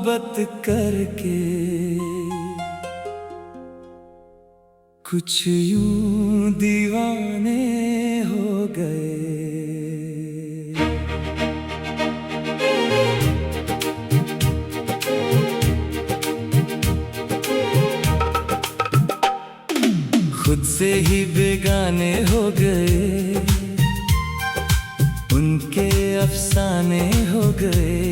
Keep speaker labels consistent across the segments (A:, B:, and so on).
A: मोहब्बत करके कुछ यूं दीवाने हो गए। खुद से ही बेगाने हो गए, उनके अफसाने हो गए।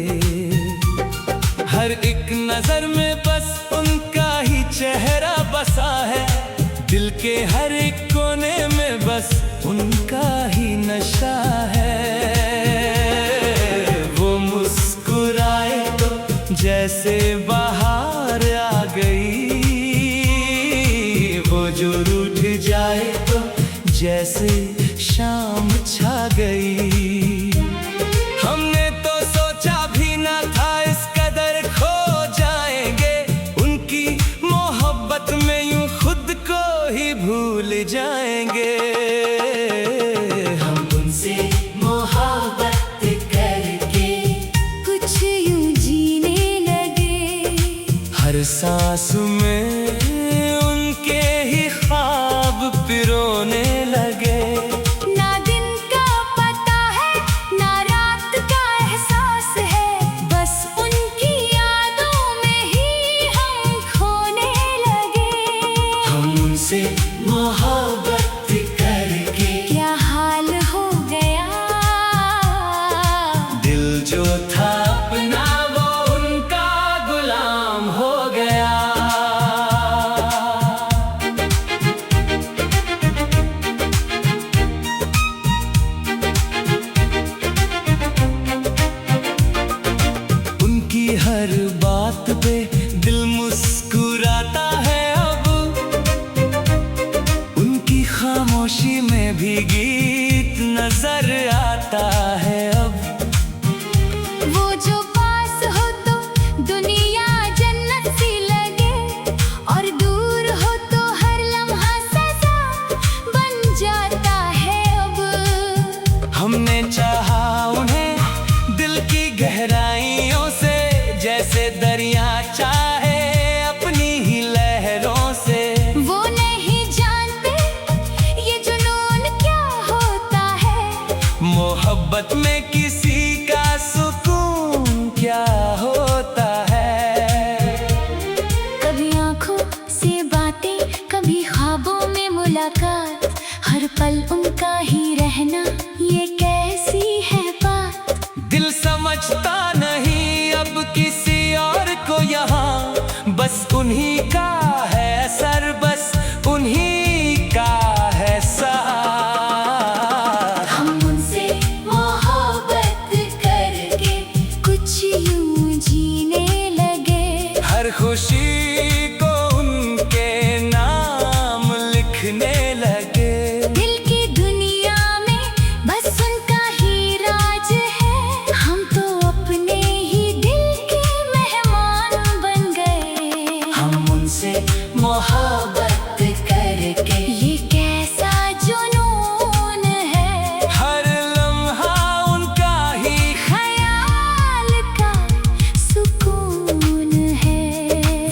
A: हर एक नजर में बस उनका ही चेहरा बसा है, दिल के हर एक कोने में बस उनका ही नशा है। वो मुस्कुराए तो जैसे बाहर आ गई, वो जो रूठ जाए तो जैसे शाम छा गई। हमने तो सोचा भी ना था इस कदर खो जाएंगे, उनकी मोहब्बत में यूं खुद को ही भूल जाएंगे।
B: हम उनसे मोहब्बत करके कुछ यूं जीने लगे।
A: हर सांस में उनके ही ख्वाब पिरोने लगे।
B: ना दिन का पता है ना रात का एहसास है, बस उनकी यादों में ही हम खोने लगे।
A: हम उनसे
B: मोहब्बत करके क्या हाल हो गया।
A: दिल जो था अपना वो उनका गुलाम हो गया। उनकी हर बात पे दिल मुस्कुराता है अब, उनकी खामोशी में भी गीत नजर आता है अब।
B: वो जो पास हो तो दुनिया जन्नत सी लगे, और दूर हो तो हर लम्हा सजा बन जाता है अब।
A: हमने चाहा उन्हें दिल की गहराइयों से, जैसे दरिया चाहे अपनी ही लहरों से।
B: वो नहीं जानते ये जुनून क्या होता है,
A: मोहब्बत में किसी का सुकून क्या होता है।
B: कभी आंखों से बातें कभी ख्वाबों में मुलाकात, हर पल उनका ही रहना ये कैसी है बात।
A: दिल समझता नहीं अब किसी और को यहाँ, बस उन्हीं का है सर, बस उन्हीं का है साथ।
B: हम उनसे मोहब्बत करके कुछ यूं जीने लगे।
A: हर खुशी को उनके नाम लिखने लगे।
B: दिल की दुनिया में बस उनका ही राज है, हम तो अपने ही दिल के मेहमान बन गए।
A: हम उनसे
B: मोहब्बत करके ये कैसा जुनून है,
A: हर लम्हा उनका ही
B: ख्याल का सुकून है।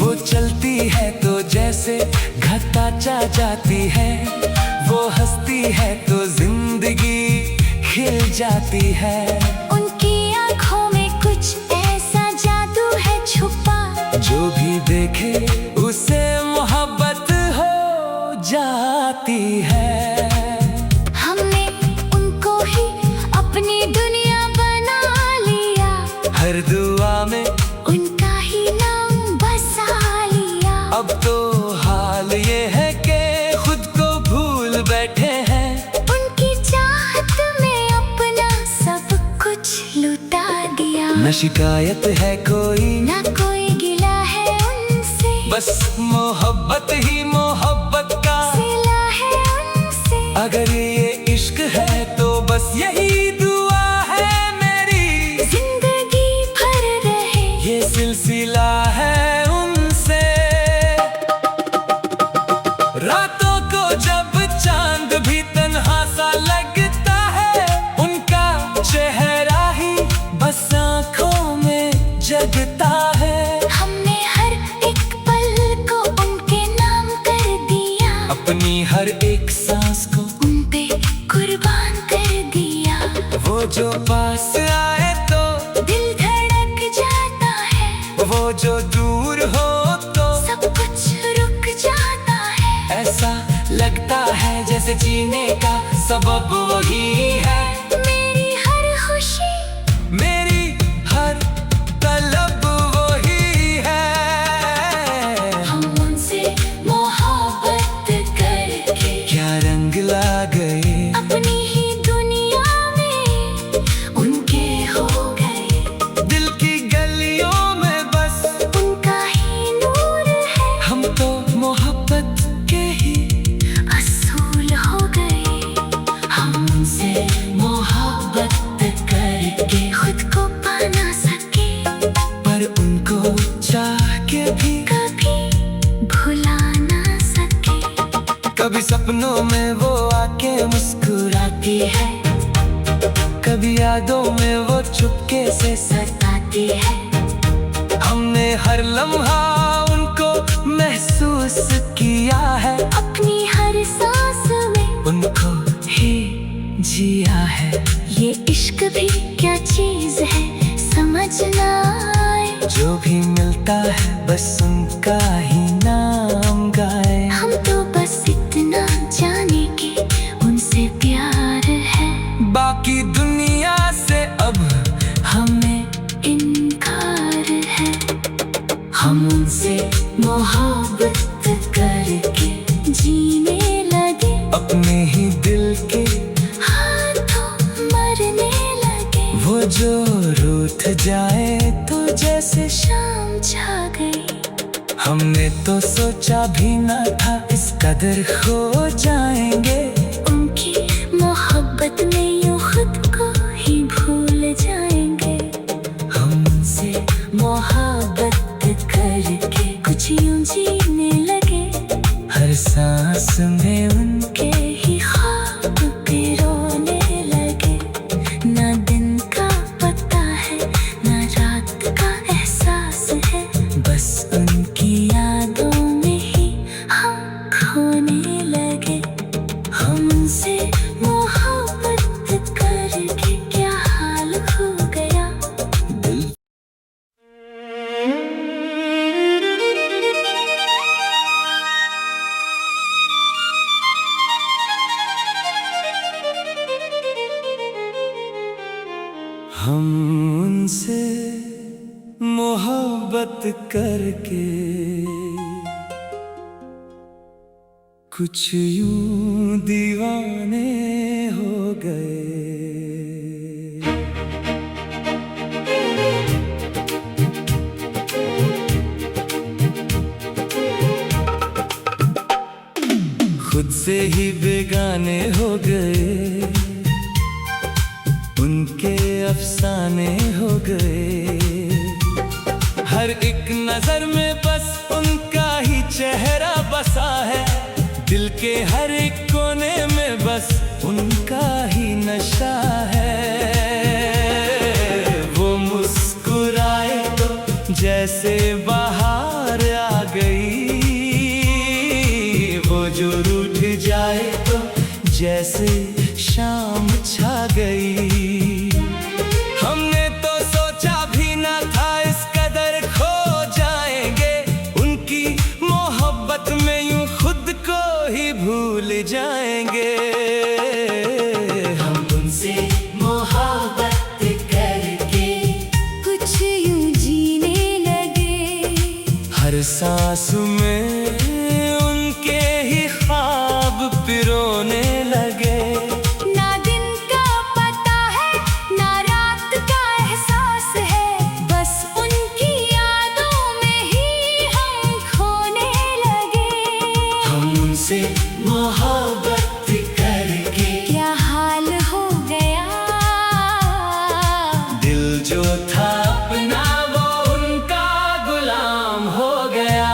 A: वो चलती है तो जैसे घटा चा जाती है, वो हंसती है तो जिंदगी खिल जाती है।
B: उनकी आँखों में कुछ ऐसा जादू है छुपा,
A: जो भी देखे उसे मोहब्बत हो जाती है।
B: हमने उनको ही अपनी दुनिया बना लिया,
A: हर दुआ में
B: उनका ही नाम बसा लिया।
A: अब तो हाल ये है कि खुद को भूल बैठे हैं,
B: उनकी चाहत में अपना सब कुछ लुटा दिया।
A: न शिकायत है कोई
B: ना कोई गिला है उनसे,
A: बस मोहब्बत ही मोहब्बत का
B: सिला है उनसे।
A: अगर ये इश्क है तो बस यही दुआ है मेरी,
B: जिंदगी भर रहे
A: ये सिलसिला है उनसे। रातों को जब चांद भी तन्हा सा लगता है, उनका चेहरा ही बस आँखों में जगता है। वो जो दूर हो तो
B: सब कुछ रुक जाता है।
A: ऐसा लगता है जैसे जीने का सबब वही है।
B: मेरी हर खुशी,
A: मेरी हर तलब वही है।
B: हम उनसे मोहब्बत करके
A: क्या रंग ला गए,
B: अपनी ही दुनिया में उनके हो गए।
A: दिल की गलियों में बस
B: उनका ही नूर है।
A: हम तो मोहब्बत के ही
B: असूल हो गए। हम उनसे मोहब्बत करके खुद को पा ना सके,
A: पर उनको चाह के भी
B: कभी भुला ना सके।
A: कभी सपनों में वो आके मुस्कुराती है, कभी यादों में वो चुपके से
B: सताती है।
A: हमने हर लम्हा उनको महसूस किया है,
B: अपनी हर सांस में
A: उनको ही जिया है।
B: ये इश्क भी क्या चीज है समझ ना आए।
A: जो भी मिलता है बस उनका ही नाम गाए।
B: हम तो बस इतना जाने कि उनसे प्यार है।
A: बाकी दुनिया से अब
B: हमें इनकार है। हम उनसे मोहब्बत करके जीने लगे,
A: अपने ही दिल के
B: हाथों मरने लगे।
A: वो जो रूठ जाए तो जैसे
B: शाम छा गई।
A: हमने तो सोचा भी ना था इस कदर खो जाएंगे।
B: उनकी मोहब्बत में यूं खुद को ही भूल जाएंगे।
A: हम
B: से मोहब्बत करके कुछ यूं जीने लगे।
A: हर सांस में
B: के ही ख्वाब पिरोने लगे। ना दिन का पता है ना रात का एहसास है,
A: बस
B: उनकी यादों में ही हम खोने लगे। हम उनसे मोहब्बत करके क्या हाल हो गया।
A: दिल हम उनसे मोहब्बत करके कुछ यूं दीवाने हो गए। खुद से ही बेगाने हो गए, उनके अफसाने हो गए। हर एक नजर में बस उनका ही चेहरा बसा है, दिल के हर एक कोने में बस उनका ही नशा है। वो मुस्कुराए तो जैसे बाहर आ गई, वो जो रूठ जाए तो जैसे शाम छा गई। हमने तो सोचा भी ना था इस कदर खो जाएंगे, उनकी मोहब्बत में यूं खुद को ही भूल जाएंगे।
B: हम उनसे मोहब्बत करके कुछ यूं जीने लगे।
A: हर सांस में उनके ही ख्वाब पिरोने लगे।
B: ना दिन का पता है ना रात का एहसास है, बस उनकी यादों में ही हम खोने लगे।
A: हम उनसे
B: मोहब्बत करके क्या हाल हो गया।
A: दिल जो था अपना वो उनका गुलाम हो गया।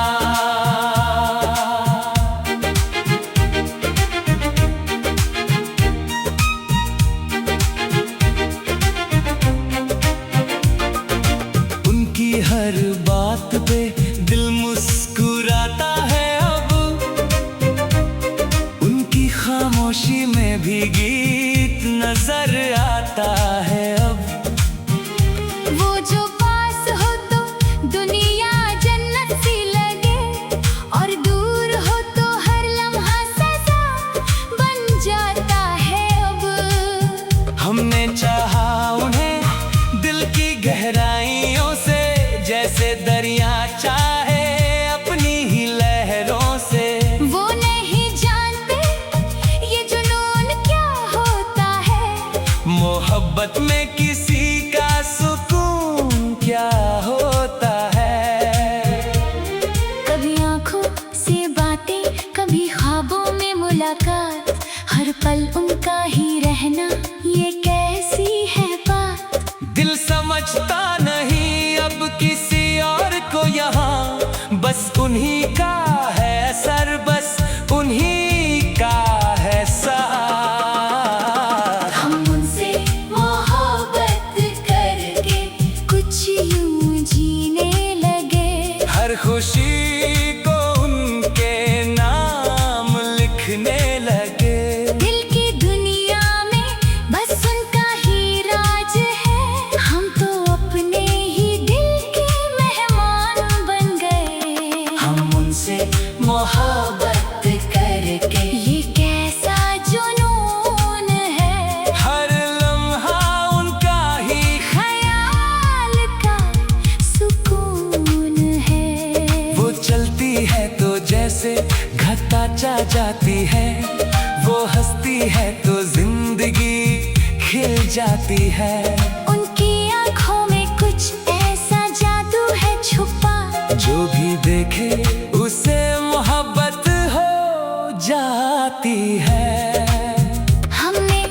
A: खुशी को उनके नाम लिखने लगे।
B: दिल की दुनिया में बस उनका ही राज है, हम तो अपने ही दिल के मेहमान बन गए।
A: हम उनसे मोहब्बत करके,
B: ये कैसा जुनून है,
A: हर लम्हा उनका ही
B: ख्याल का सुकून है।
A: वो चलती है तो जैसे घटा चा जाती है, वो हंसती है तो जिंदगी खिल जाती है।
B: उनकी आँखों में कुछ ऐसा जादू है छुपा,
A: जो भी देखे उसे मोहब्बत हो जाती है।
B: हमने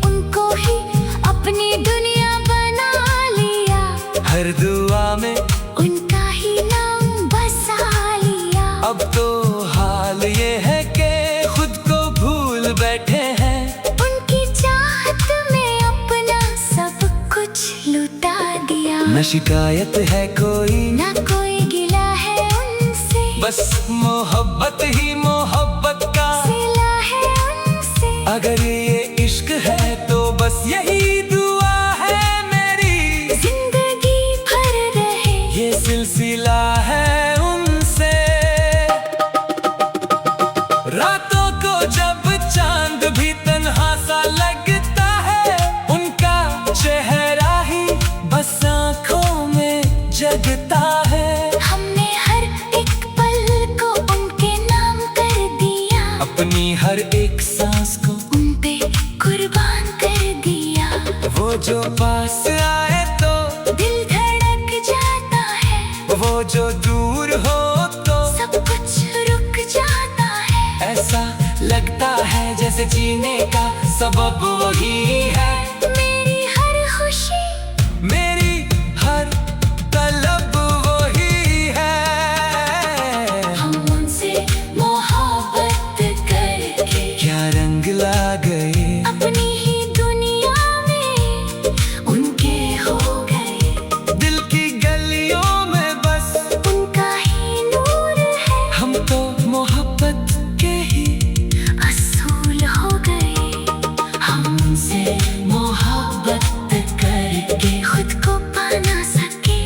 B: उनको ही अपनी दुनिया बना लिया,
A: हर दुआ में
B: उनका ही नाम बसा लिया।
A: अब तो हाल ये है कि खुद को भूल बैठे हैं।
B: उनकी चाहत में अपना सब कुछ लुटा दिया,
A: न शिकायत है कोई,
B: ना कोई गिला है उनसे,
A: बस मोहब्बत ही मोहब्बत का
B: सिला है उनसे।
A: अगर ये इश्क है तो बस यही दुआ है मेरी,
B: जिंदगी भर रहे
A: ये सिलसिला है उनसे। रातों को जब चांद भी तन्हा सा लगता है, उनका चेहरा ही बस आँखों में जगता है।
B: हमने हर एक पल को उनके नाम कर दिया,
A: अपनी हर एक सांस को
B: उन पे कुर्बान कर दिया।
A: वो जो पास आए तो
B: दिल धड़क जाता है,
A: वो जो दूर हो तो
B: सब कुछ रुक जाता है।
A: ऐसा लगता है जैसे जीने का सबब वही है।
B: मेरी हर खुशी,
A: मेरी हर तलब वही है।
B: हम उनसे मोहब्बत करके
A: क्या रंग ला गए,
B: अपनी ही दुनिया में उनके हो गए।
A: दिल की गलियों में बस
B: उनका ही नूर है,
A: हम तो मोहब्बत के ही
B: असूल हो गए। हम उनसे मोहब्बत करके खुद को पा ना सके,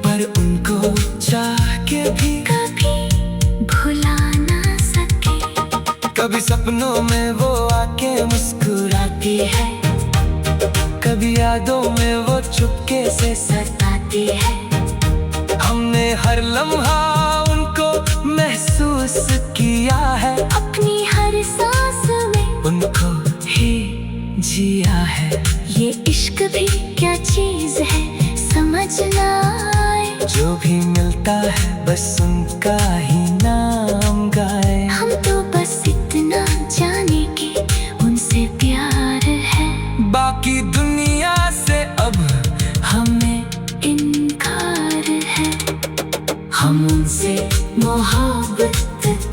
A: पर उनको चाह के भी
B: कभी भुला ना सके।
A: कभी सपनों में वो आके मुस्कुराती है, कभी यादों में वो चुपके से
B: सताती है,
A: हमने हर लम्हा उनको महसूस किया है।
B: अपनी हर सांस में
A: उनको ही जिया है।
B: ये इश्क भी क्या चीज है समझ ना आए।
A: जो भी मिलता है बस उनका ही नाम गाए।
B: हम तो बस इतना जाने कि उनसे प्यार है,
A: बाकी दुनिया से अब
B: हमें इनकार है। हम उनसे मोहब्बत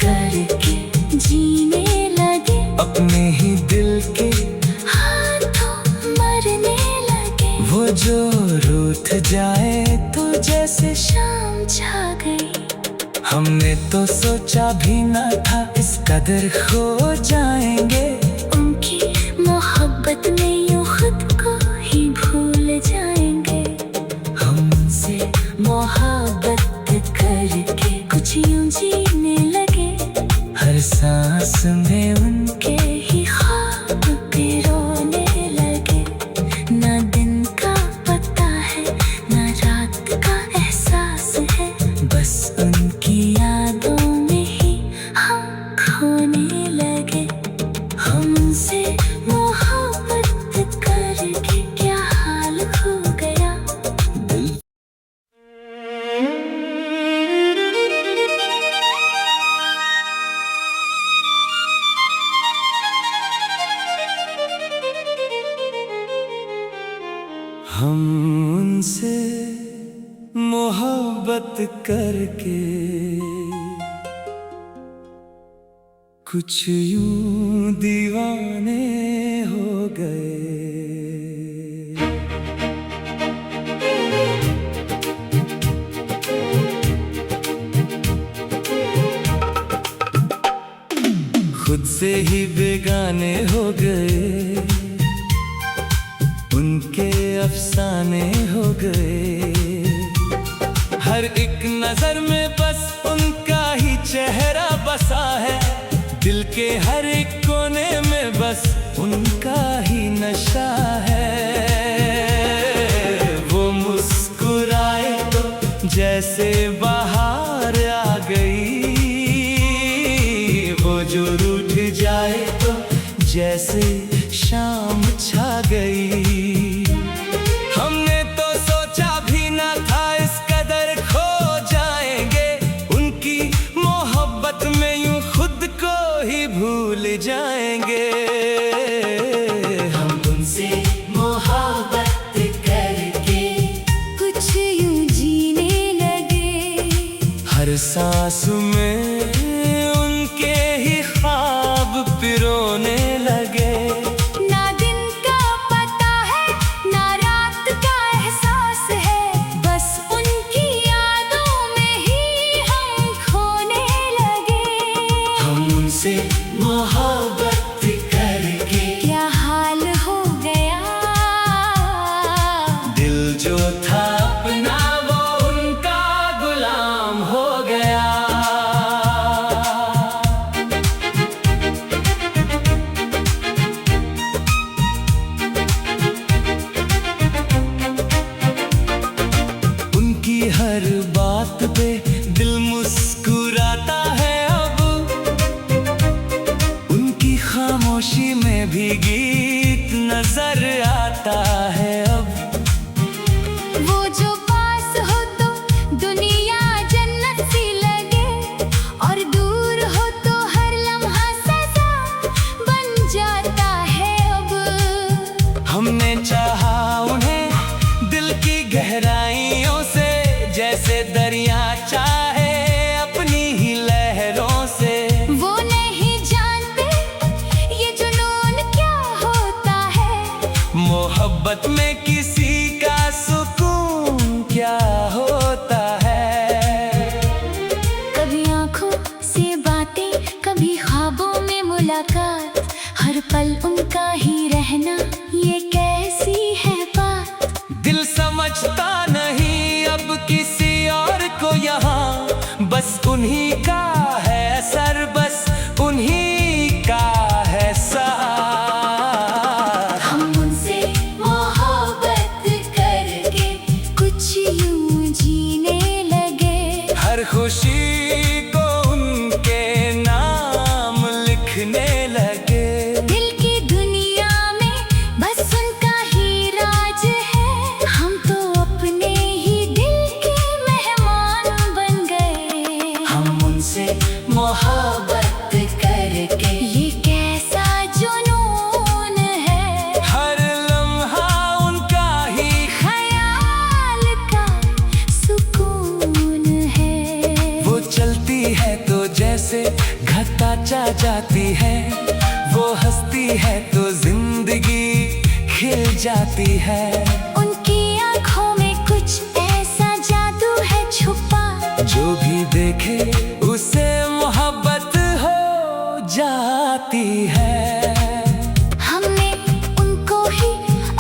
B: करके जीने लगे,
A: अपने ही दिल के
B: हाथों मरने लगे।
A: वो जो रूठ जाए तो जैसे
B: शाम छा गई,
A: हमने तो सोचा भी ना था इस कदर खो जाएंगे।
B: उनकी मोहब्बत में यूं खुद को ही भूल जाएंगे।
A: हमसे
B: मोहब्बत करके कुछ यूं जीने लगे,
A: हर सांस में
B: उनके ही ख्वाब पिरोने लगे। ना दिन का पता है ना रात का एहसास है,
A: बस
B: उनकी यादों में ही हम खोने लगे। हमसे मोहब्बत करके क्या हाल हो गया।
A: दिल हम उनसे मोहब्बत करके कुछ यूं दीवाने हो गए। से ही बेगाने हो गए, उनके अफसाने हो गए। हर एक नजर में बस उनका ही चेहरा बसा है, दिल के हर एक कोने में बस उनका ही नशा है। वो मुस्कुराए तो जैसे बाहर आ गई, वो जो रूठ जाए तो जैसे शाम छा गई। हमने तो सोचा भी ना था इस कदर खो जाएंगे, उनकी मोहब्बत में यूं खुद को ही भूल जाएंगे।
B: हम उनसे मोहब्बत करके कुछ यूं जीने लगे,
A: हर सांस में उनके ही ख्वाब पिरोने लगे।
B: ना दिन का पता है ना रात का एहसास है, बस उनकी यादों में ही हम खोने लगे।
A: हम उनसे
B: मोहब्बत करके क्या हाल हो गया,
A: दिल जो था अपना वो उनका गुलाम हो गया। उनकी हर बात पे दिल मुस्कुराता है अब, उनकी खामोशी में भी गीत नजर आता है अब।
B: वो जो पास हो तो दुनिया जन्नत सी लगे, और दूर हो तो हर लम्हा सजा बन जाता है अब।
A: हमने चाहा उन्हें दिल की गहराइयों से, जैसे दरिया चाहे अपनी ही लहरों से।
B: वो नहीं जानते ये जुनून क्या होता है,
A: मोहब्बत में किसी का सुकून क्या होता है।
B: कभी आंखों से बातें कभी ख्वाबों में मुलाकात, हर पल उनका ही रहना ये कैसी है बात।
A: दिल समझता नहीं अब किसी और को यहाँ, बस उन्हीं का है सर, बस उन्हीं का है साथ।
B: हम उनसे मोहब्बत करके कुछ यूं जीने लगे,
A: हर खुशी को उनके नाम लिखने लगे।
B: दिल की दुनिया में बस उनका ही राज है, हम तो अपने ही दिल के मेहमान बन गए।
A: हम उनसे
B: मोहब्बत करके ये कैसा जुनून है,
A: हर लम्हा उनका ही
B: ख्याल का सुकून है।
A: वो चलती है तो जैसे घटा चा जाती है, वो हंसती है तो जिंदगी खिल जाती है।
B: उनकी आंखों में कुछ ऐसा जादू है छुपा,
A: जो भी देखे उसे मोहब्बत हो जाती है।
B: हमने उनको ही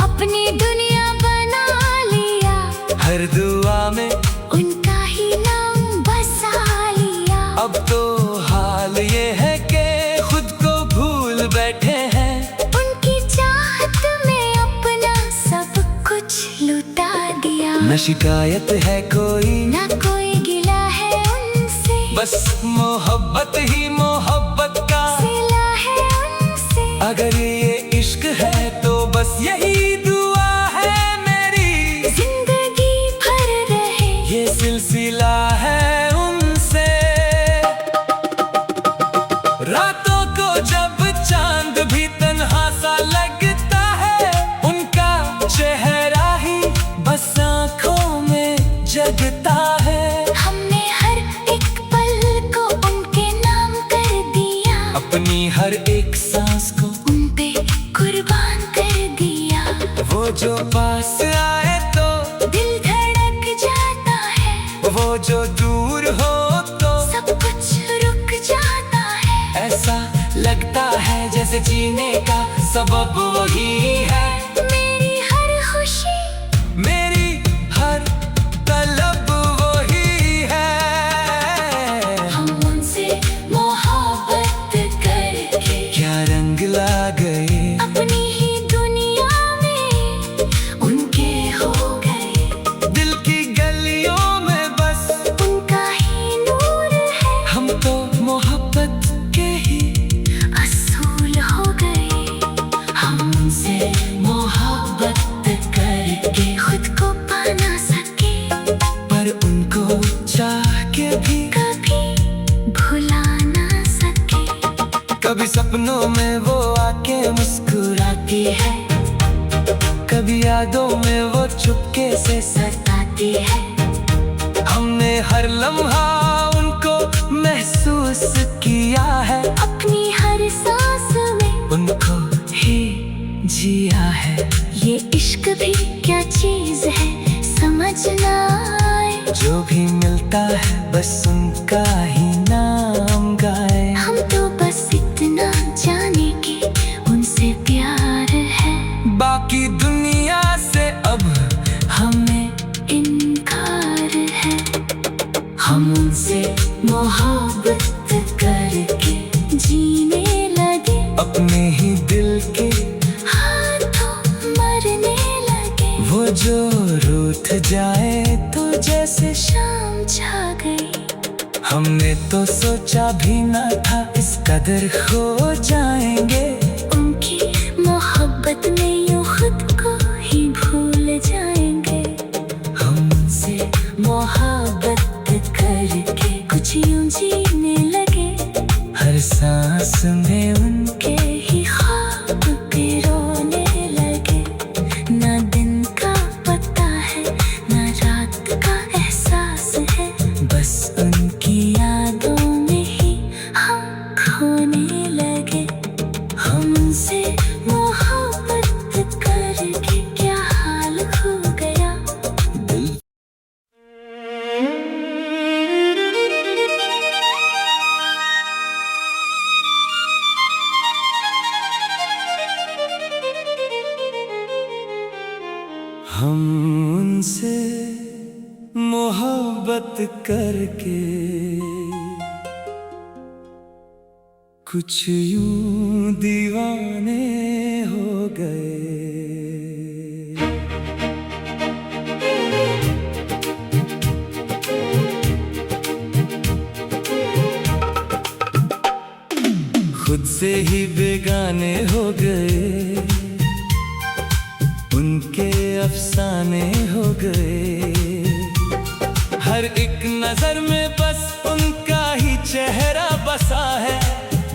B: अपनी दुनिया बना लिया,
A: हर दुआ में
B: उनका ही नाम बसा लिया।
A: अब तो हाल ये है कि खुद को भूल बैठे हैं,
B: उनकी चाहत में अपना सब कुछ लुटा दिया।
A: न शिकायत है कोई
B: ना कोई गिला है उनसे,
A: बस मोहब्बत ही मोहब्बत का
B: सिला है उनसे।
A: अगर ये इश्क है तो बस यही दुआ है मेरी,
B: जिंदगी भर रहे
A: ये सिलसिला है उनसे। रातों को जब चांद भी तन्हा सा लगता है, उनका चेहरा ही बस आँखों में जगता है।
B: हमने हर एक पल को उनके नाम कर दिया,
A: अपनी हर एक सांस को
B: उन पे कुर्बान कर दिया।
A: वो जो पास आए तो
B: दिल धड़क जाता है,
A: वो जो दूर हो तो
B: सब कुछ रुक जाता है।
A: ऐसा लगता से जीने का सबब वही है।
B: मेरी हर खुशी,
A: मेरी हर तलब वही है।
B: हम उनसे मोहब्बत करके
A: क्या रंग ला गए,
B: अपनी ही दुनिया में उनके हो गए।
A: दिल की गलियों में बस
B: उनका ही नूर है,
A: हम तो मोहब्बत के ही
B: असूल हो गए। हम उनसे मोहब्बत करके खुद को पा ना सके,
A: पर उनको चाह के भी
B: कभी भुला ना सके।
A: कभी सपनों में वो आके मुस्कुराती है, कभी यादों में वो चुपके से
B: सताती है।
A: हमने हर लम्हा उनको महसूस किया है,
B: अपनी हर सांस में
A: उनको ही जिया है।
B: ये इश्क भी क्या चीज है समझ ना आए।
A: जो भी मिलता है बस उनका ही नाम गाए।
B: हम तो बस इतना जाने कि उनसे प्यार है,
A: बाकी दुनिया से अब
B: हमें इनकार है। हम उनसे मोहब्बत करके जीने लगे,
A: अपने ही दिल के
B: हाथों मरने लगे।
A: वो जो रूठ जाए तो जैसे
B: शाम छा गई,
A: हमने तो सोचा भी ना था इस कदर खो जाएंगे।
B: उनकी मोहब्बत में यूं खुद को ही भूल जाएंगे।
A: हम
B: से मोहब्बत करके कुछ यूं जीने लगे,
A: हर सांस में
B: उनके ही ख्वाब पिरोने लगे। ना दिन का पता है ना रात का एहसास है,
A: बस
B: उनकी यादों में ही हम खोने लगे। हम उनसे मोहब्बत करके क्या हाल हो गया।
A: दिल हम उनसे मोहब्बत करके कुछ यूं दीवाने हो गए। खुद से ही बेगाने हो गए, उनके अफसाने हो गए। हर एक नजर में बस उनका ही चेहरा बसा है,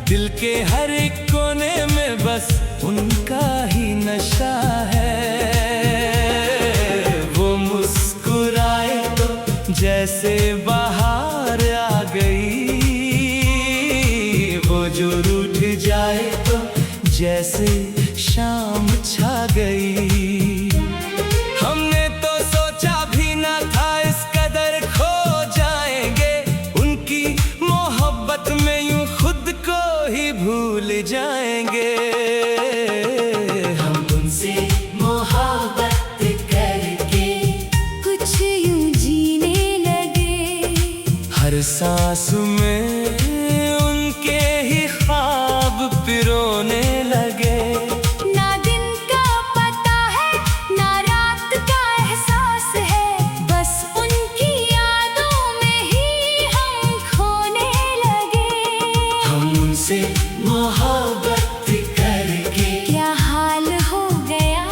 A: दिल के हर एक कोने में बस उनका ही नशा है। वो मुस्कुराए तो जैसे बाहर आ गई, वो जो रूठ जाए तो जैसे शाम छा गई। हमने तो सोचा भी ना था इस कदर खो जाएंगे, उनकी मोहब्बत में यूं खुद को ही भूल जाएंगे।
B: हम उनसे मोहब्बत करके कुछ यूं जीने लगे,
A: हर सांस में उनके ही ख्वाब पिरोने लगे।
B: ना दिन का पता है ना रात का एहसास है, बस उनकी यादों में ही हम खोने लगे।
A: हम उनसे
B: मोहब्बत करके क्या हाल हो गया।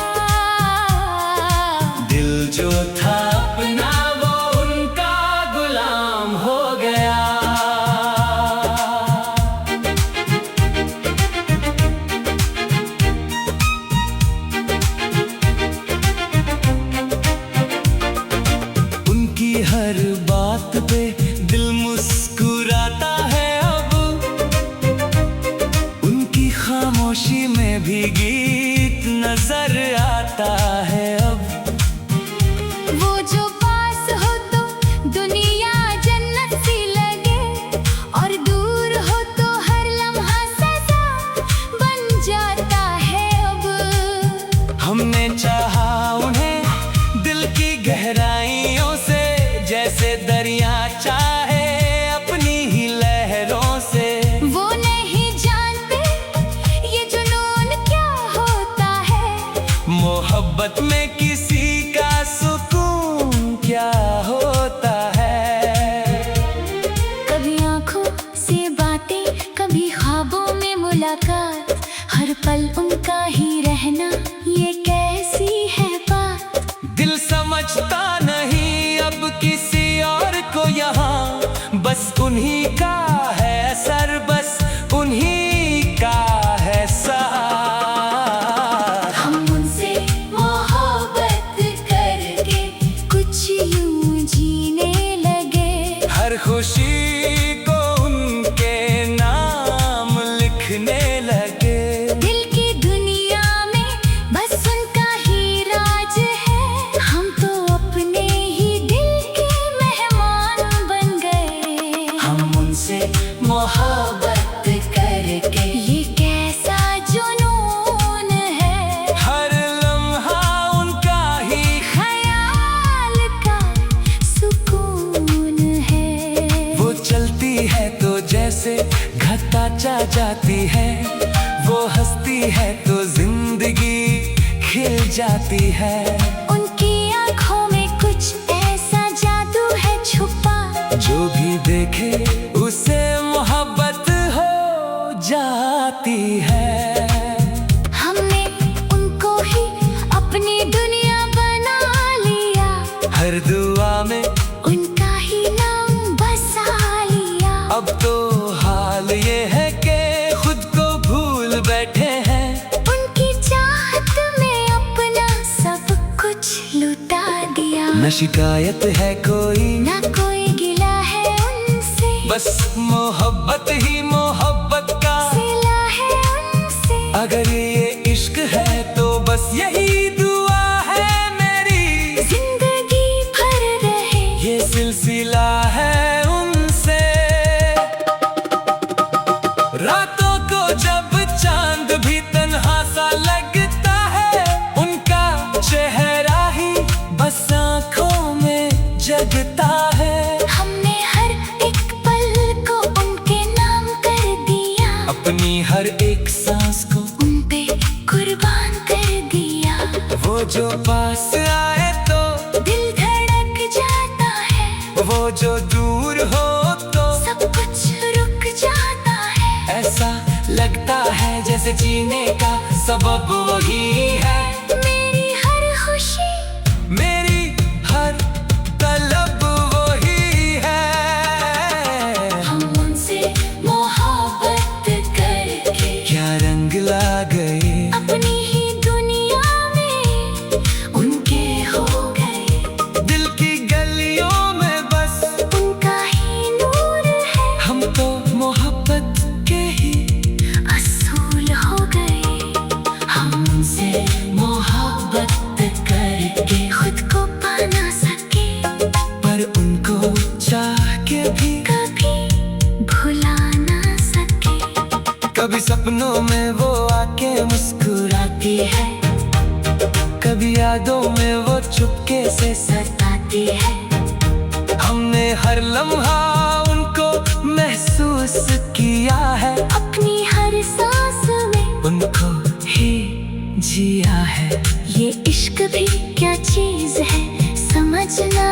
A: दिल जो था अपना वो उनका गुलाम हो गया। उनकी हर बात पे दिल मुस्कुराता है अब, उनकी खामोशी में भी गीत नजर आता है अब।
B: वो जो पास हो तो दुनिया जन्नत सी लगे, और दूर हो तो हर लम्हा सजा बन
A: दरिया चाहे अपनी ही लहरों से।
B: वो नहीं जानते ये जुनून क्या होता है,
A: मोहब्बत में किसी का सुकून क्या होता है।
B: कभी आंखों से बातें, कभी ख्वाबों में मुलाकात, हर पल उनका ही रहना ये कैसी है बात।
A: दिल समझता नहीं अब किसी और को यहाँ, बस उन्हीं का है असर, बस उन्हीं का है साथ।
B: हम उनसे मोहब्बत करके कुछ यूं जीने लगे,
A: हर खुशी को उनके नाम लिखने लगे।
B: दिल की दुनिया में बस उनका ही राज है, हम तो अपने ही दिल के मेहमान बन गए।
A: हम उनसे मोहब्बत करके
B: ये कैसा जुनून है,
A: हर लम्हा उनका ही
B: ख्याल का सुकून है।
A: वो चलती है तो जैसे घटा चा जाती है, वो हंसती है तो जिंदगी खिल जाती है।
B: उनकी आंखों में कुछ ऐसा जादू है छुपा,
A: जो भी देखे उसे मोहब्बत हो जाती है।
B: हमने उनको ही अपनी दुनिया बना लिया,
A: हर दुआ में
B: उनका ही नाम बसा लिया।
A: अब तो हाल ये है कि खुद को भूल बैठे हैं,
B: उनकी चाहत में अपना सब कुछ लुटा दिया।
A: न शिकायत है कोई,
B: ना कोई गिला है उनसे,
A: बस मोहब्बत ही मोहब्बत का
B: सिला है उनसे।
A: अगर ये इश्क है तो बस यही दुआ है मेरी,
B: जिंदगी भर रहे
A: ये सिलसिला है उनसे। रातों को जब चांद भी तन्हा सा लगता है, उनका चेहरा ही बस आँखों में जगता है।
B: हमने हर एक पल को उनके नाम कर दिया,
A: अपनी हर एक सांस को
B: उन पे कुर्बान कर दिया।
A: वो जो पास आए तो
B: दिल धड़क जाता है,
A: वो जो दूर हो तो
B: सब कुछ रुक जाता है।
A: ऐसा लगता है जैसे जीने का सबब वही है।
B: मेरी हर खुशी,
A: मेरी हर तलब वही है।
B: हम उनसे मोहब्बत करके
A: क्या रंग ला गए,
B: अपनी ही दुनिया में उनके हो गए।
A: दिल की गलियों में बस
B: उनका ही नूर है,
A: हम तो मोहब्बत के ही
B: असूल हो गए। हम उनसे मोहब्बत करके खुद को पा ना सके,
A: पर उनको चाह के भी
B: कभी भुला ना सके।
A: कभी सपनों में वो आके मुस्कुराती है, कभी यादों में वो चुपके से
B: सताती है,
A: हमने हर लम्हा उनको महसूस किया है।
B: अपनी हर सांस में
A: उनको ही जिया है।
B: ये इश्क भी क्या चीज है समझ ना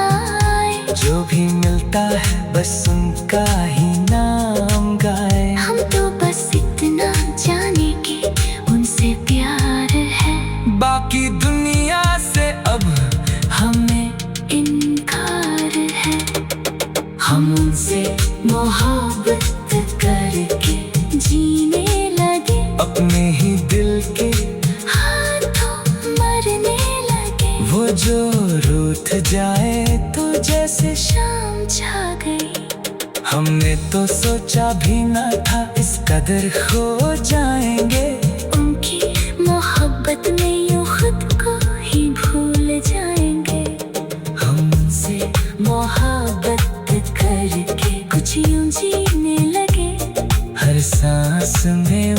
B: आए।
A: जो भी मिलता है बस उनका ही नाम गाए।
B: हम तो बस इतना जाने के उनसे प्यार है,
A: बाकी दुनिया से अब
B: हमें इनकार है। हम उनसे मोहब्बत करके जीने लगे,
A: अपने ही दिल के
B: हाथों मरने लगे।
A: वो जो रूठ जाए तो जैसे
B: शाम छा गई,
A: हमने तो सोचा भी ना था इस कदर खो जाएंगे।
B: उनकी मोहब्बत में यूं खुद को ही भूल जाएंगे।
A: हम
B: से मोहब्बत करके कुछ यूं जीने लगे,
A: हर सांस में